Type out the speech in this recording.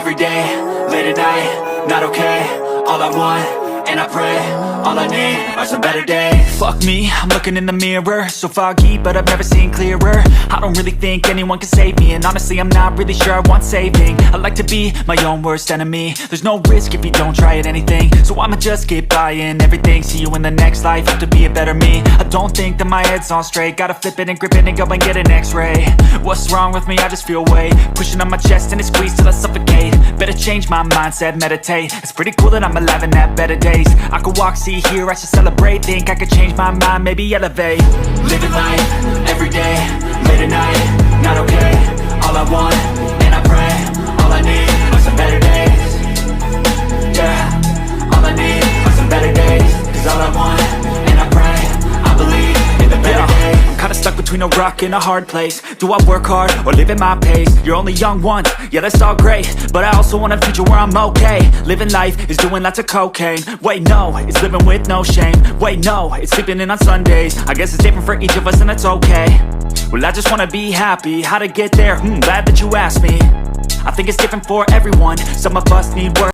every day, late at night, not okay. All I want, and I pray, all I need are some better days. Fuck me, I'm looking in the mirror, so foggy, but I've never seen clearer. I don't really think anyone can save me, and honestly I'm not really sure I want saving. I like to be my own worst enemy. There's no risk if you don't try at anything, so I'ma just keep buying everything. See you in the next life, have to be a better me. I don't think that my head's on straight, gotta flip it and grip it and go and get an x-ray. What's wrong with me? I just feel weight pushing on my chest and it squeezes till I suffocate. Better change my mindset, meditate. It's pretty cool that I'm alive and have better days. I could walk, see, hear, I should celebrate. Think I could change my mind, maybe elevate. Living life, every day, late at night, not okay. All I want, and I pray, all I need are some better days. Yeah, all I need are some better days. Cause all I want, and I pray, I believe in the better days. I'm kinda stuck between a rock and a hard place. Do I work hard, or live at my pace? You're only young once, yeah that's all great, but I also want a future where I'm okay. Living life is doing lots of cocaine. Wait no, it's living with no shame. Wait no, it's sleeping in on Sundays. I guess it's different for each of us and that's okay. Well I just wanna be happy, how to get there? Glad that you asked me. I think it's different for everyone. Some of us need work.